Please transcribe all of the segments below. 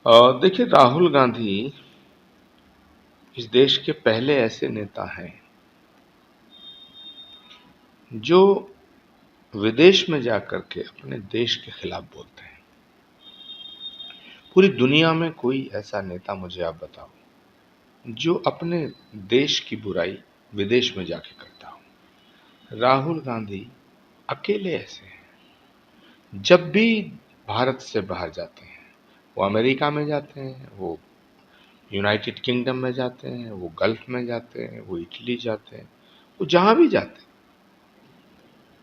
देखिए, राहुल गांधी इस देश के पहले ऐसे नेता हैं जो विदेश में जाकर के अपने देश के खिलाफ बोलते हैं। पूरी दुनिया में कोई ऐसा नेता मुझे आप बताओ जो अपने देश की बुराई विदेश में जाके करता हो। राहुल गांधी अकेले ऐसे हैं। जब भी भारत से बाहर जाते हैं, वो अमेरिका में जाते हैं, वो यूनाइटेड किंगडम में जाते हैं, वो गल्फ में जाते हैं, वो इटली जाते हैं, वो जहां भी जाते हैं,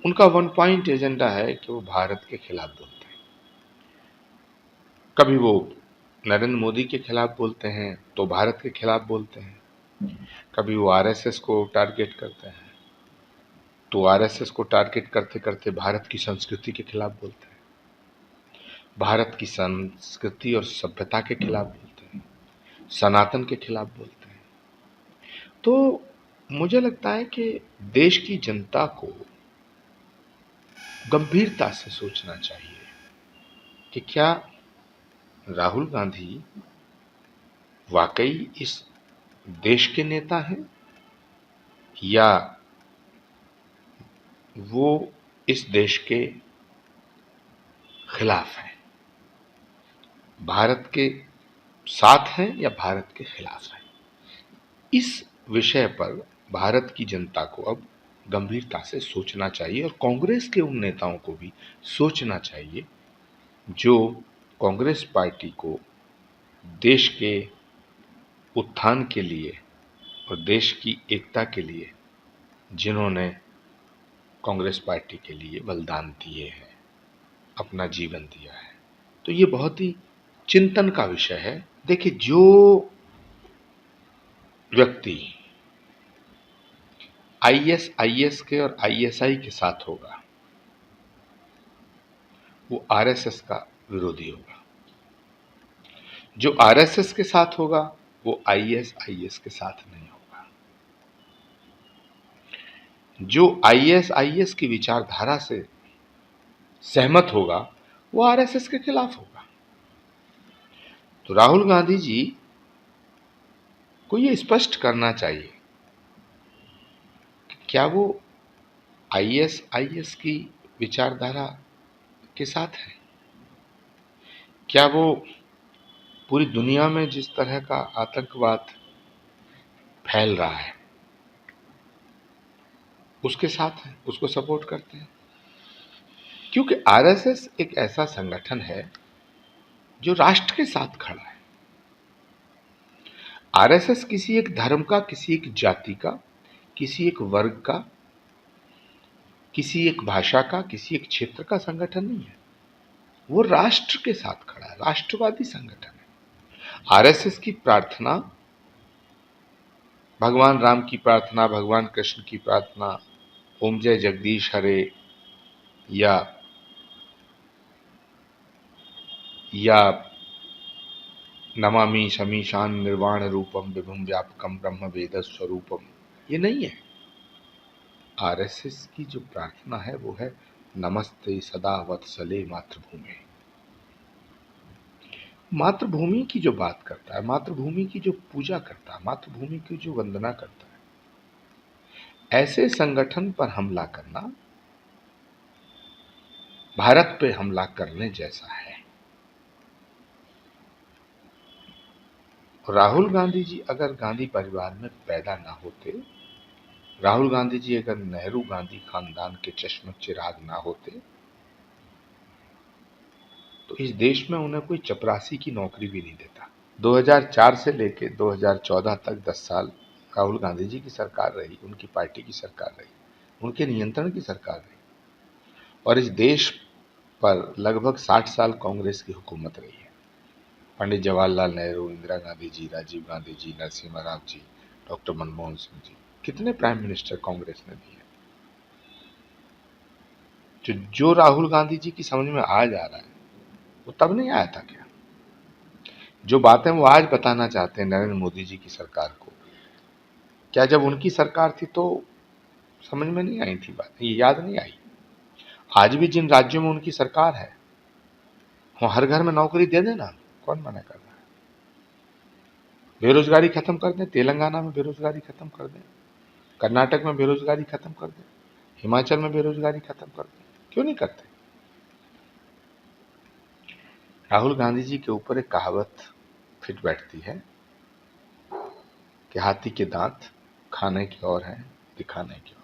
उनका वन पॉइंट एजेंडा है कि वो भारत के खिलाफ बोलते हैं। कभी वो नरेंद्र मोदी के खिलाफ बोलते हैं तो भारत के खिलाफ बोलते हैं, कभी वो आरएसएस को टारगेट करते हैं तो आरएसएस को टारगेट करते करते भारत की संस्कृति के खिलाफ बोलते हैं, भारत की संस्कृति और सभ्यता के खिलाफ बोलते हैं, सनातन के खिलाफ बोलते हैं। तो मुझे लगता है कि देश की जनता को गंभीरता से सोचना चाहिए कि क्या राहुल गांधी वाकई इस देश के नेता हैं या वो इस देश के खिलाफ हैं, भारत के साथ हैं या भारत के खिलाफ हैं। इस विषय पर भारत की जनता को अब गंभीरता से सोचना चाहिए और कांग्रेस के उन नेताओं को भी सोचना चाहिए जो कांग्रेस पार्टी को देश के उत्थान के लिए और देश की एकता के लिए जिन्होंने कांग्रेस पार्टी के लिए बलिदान दिए हैं, अपना जीवन दिया है। तो ये बहुत ही चिंतन का विषय है। देखिए, जो व्यक्ति आईएस के और आईएसआई के साथ होगा वो आरएसएस का विरोधी होगा, जो आरएसएस के साथ होगा वो आईएस के साथ नहीं होगा, जो आईएस की विचारधारा से सहमत होगा वो आरएसएस के खिलाफ होगा। तो राहुल गांधी जी को ये स्पष्ट करना चाहिए कि क्या वो आईएस की विचारधारा के साथ है, क्या वो पूरी दुनिया में जिस तरह का आतंकवाद फैल रहा है उसके साथ हैं, उसको सपोर्ट करते हैं। क्योंकि आरएसएस एक ऐसा संगठन है जो राष्ट्र के साथ खड़ा है। आरएसएस किसी एक धर्म का, किसी एक जाति का, किसी एक वर्ग का, किसी एक भाषा का, किसी एक क्षेत्र का संगठन नहीं है। वो राष्ट्र के साथ खड़ा है, राष्ट्रवादी संगठन है। आरएसएस की प्रार्थना भगवान राम की प्रार्थना, भगवान कृष्ण की प्रार्थना, ओम जय जगदीश हरे या नमामि शमीशान निर्वाण रूपम विभुम व्यापकम ब्रह्म वेद स्वरूपम, ये नहीं है। आरएसएस की जो प्रार्थना है वो है नमस्ते सदा वत्सले मातृभूमि। मातृभूमि की जो बात करता है, मातृभूमि की जो पूजा करता है, मातृभूमि की जो वंदना करता है, ऐसे संगठन पर हमला करना भारत पे हमला करने जैसा है। राहुल गांधी जी अगर गांधी परिवार में पैदा ना होते, राहुल गांधी जी अगर नेहरू गांधी खानदान के चश्म चिराग ना होते, तो इस देश में उन्हें कोई चपरासी की नौकरी भी नहीं देता। 2004 से लेकर 2014 तक 10 साल राहुल गांधी जी की सरकार रही, उनकी पार्टी की सरकार रही, उनके नियंत्रण की सरकार रही और इस देश पर लगभग 60 साल कांग्रेस की हुकूमत रही है। पंडित जवाहरलाल नेहरू, इंदिरा गांधी जी, राजीव गांधी जी, नरसिम्हा राव जी, डॉक्टर मनमोहन सिंह जी, कितने प्राइम मिनिस्टर कांग्रेस ने दिए। जो राहुल गांधी जी की समझ में आज आ रहा है वो तब नहीं आया था क्या? जो बातें वो आज बताना चाहते हैं नरेंद्र मोदी जी की सरकार को, क्या जब उनकी सरकार थी तो समझ में नहीं आई थी बात, ये याद नहीं आई? आज भी जिन राज्यों में उनकी सरकार है वो हर घर में नौकरी दे देना, कौन मना कर रहा है? बेरोजगारी खत्म कर दें, तेलंगाना में बेरोजगारी खत्म कर दें, कर्नाटक में बेरोजगारी खत्म कर दें, हिमाचल में बेरोजगारी खत्म कर दें, क्यों नहीं करते? राहुल गांधी जी के ऊपर एक कहावत फिट बैठती है कि हाथी के दांत खाने की और हैं, दिखाने की